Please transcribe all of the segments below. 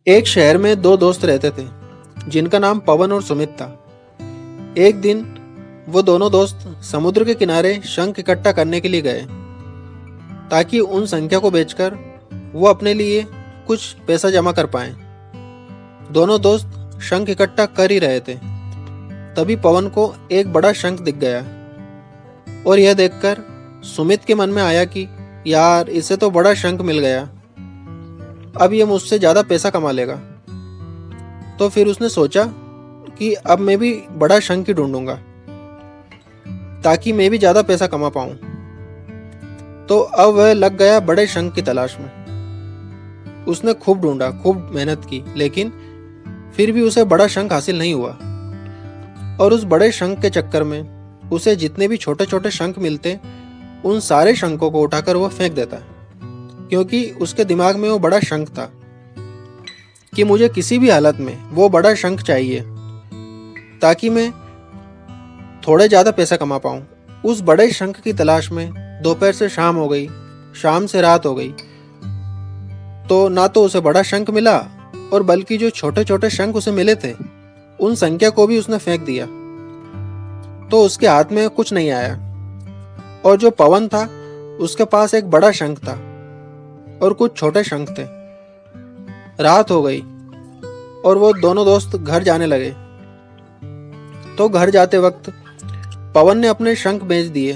एक शहर में दो दोस्त रहते थे जिनका नाम पवन और सुमित था। एक दिन वो दोनों दोस्त समुद्र के किनारे शंख इकट्ठा करने के लिए गए ताकि उन संख्या को बेचकर वो अपने लिए कुछ पैसा जमा कर पाएं। दोनों दोस्त शंख इकट्ठा कर ही रहे थे, तभी पवन को एक बड़ा शंख दिख गया और यह देखकर सुमित के मन में आया कि यार, इसे तो बड़ा शंख मिल गया, अब ये मुझसे ज़्यादा पैसा कमा लेगा। तो फिर उसने सोचा कि अब मैं भी बड़ा शंख ही ढूंढूंगा ताकि मैं भी ज़्यादा पैसा कमा पाऊं। तो अब वह लग गया बड़े शंख की तलाश में। उसने खूब ढूंढा, खूब मेहनत की, लेकिन फिर भी उसे बड़ा शंख हासिल नहीं हुआ। और उस बड़े शंख के चक्कर में उसे जितने भी छोटे छोटे शंख मिलते, उन सारे शंखों को उठाकर वो फेंक देता, क्योंकि उसके दिमाग में वो बड़ा शंख था कि मुझे किसी भी हालत में वो बड़ा शंख चाहिए ताकि मैं थोड़े ज़्यादा पैसा कमा पाऊँ। उस बड़े शंख की तलाश में दोपहर से शाम हो गई, शाम से रात हो गई, तो ना तो उसे बड़ा शंख मिला और बल्कि जो छोटे छोटे शंख उसे मिले थे उन संख्या को भी उसने फेंक दिया। तो उसके हाथ में कुछ नहीं आया और जो पवन था उसके पास एक बड़ा शंख था और कुछ छोटे शंख थे। रात हो गई और वो दोनों दोस्त घर जाने लगे। तो घर जाते वक्त पवन ने अपने शंख बेच दिए,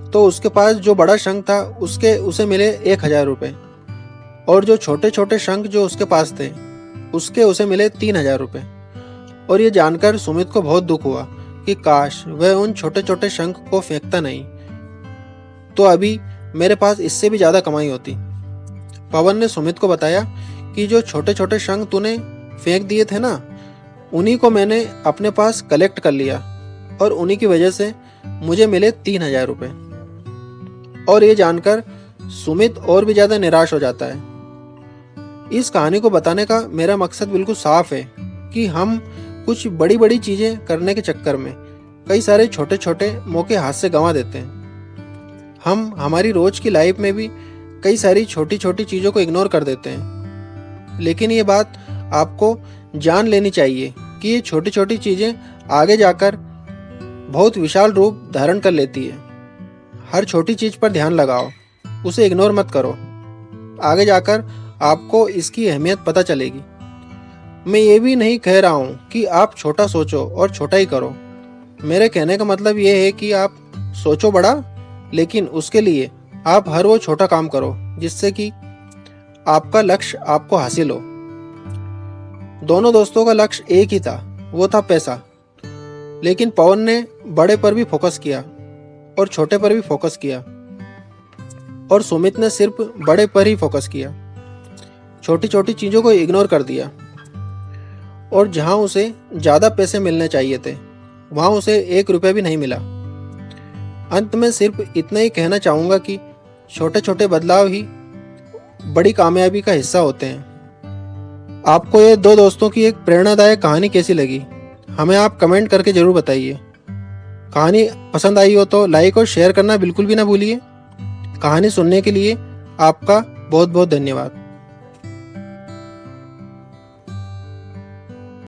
तो उसके पास जो बड़ा शंख था उसे मिले 1000 रुपये और जो छोटे छोटे शंख जो उसके पास थे उसे मिले 3000 रुपये। और ये जानकर सुमित को बहुत दुख हुआ कि काश वह उन छोटे छोटे शंख को फेंकता नहीं, तो अभी मेरे पास इससे भी ज़्यादा कमाई होती। पवन ने सुमित को बताया कि जो छोटे छोटे शंख तूने फेंक दिए थे ना, उन्हीं को मैंने अपने पास कलेक्ट कर लिया और उन्हीं की वजह से मुझे मिले 3000 रुपये। और ये जानकर सुमित और भी ज़्यादा निराश हो जाता है। इस कहानी को बताने का मेरा मकसद बिल्कुल साफ है कि हम कुछ बड़ी बड़ी चीज़ें करने के चक्कर में कई सारे छोटे छोटे मौके हाथ से गंवा देते हैं। हम हमारी रोज की लाइफ में भी कई सारी छोटी छोटी चीज़ों को इग्नोर कर देते हैं, लेकिन ये बात आपको जान लेनी चाहिए कि ये छोटी छोटी चीज़ें आगे जाकर बहुत विशाल रूप धारण कर लेती है। हर छोटी चीज़ पर ध्यान लगाओ, उसे इग्नोर मत करो, आगे जाकर आपको इसकी अहमियत पता चलेगी। मैं ये भी नहीं कह रहा हूँ कि आप छोटा सोचो और छोटा ही करो। मेरे कहने का मतलब ये है कि आप सोचो बड़ा, लेकिन उसके लिए आप हर वो छोटा काम करो जिससे कि आपका लक्ष्य आपको हासिल हो। दोनों दोस्तों का लक्ष्य एक ही था, वो था पैसा। लेकिन पवन ने बड़े पर भी फोकस किया और छोटे पर भी फोकस किया, और सुमित ने सिर्फ बड़े पर ही फोकस किया, छोटी छोटी चीज़ों को इग्नोर कर दिया। और जहाँ उसे ज़्यादा पैसे मिलने चाहिए थे वहाँ उसे 1 रुपया भी नहीं मिला। अंत में सिर्फ इतना ही कहना चाहूँगा कि छोटे छोटे बदलाव ही बड़ी कामयाबी का हिस्सा होते हैं। आपको ये दो दोस्तों की एक प्रेरणादायक कहानी कैसी लगी, हमें आप कमेंट करके ज़रूर बताइए। कहानी पसंद आई हो तो लाइक और शेयर करना बिल्कुल भी ना भूलिए। कहानी सुनने के लिए आपका बहुत बहुत धन्यवाद।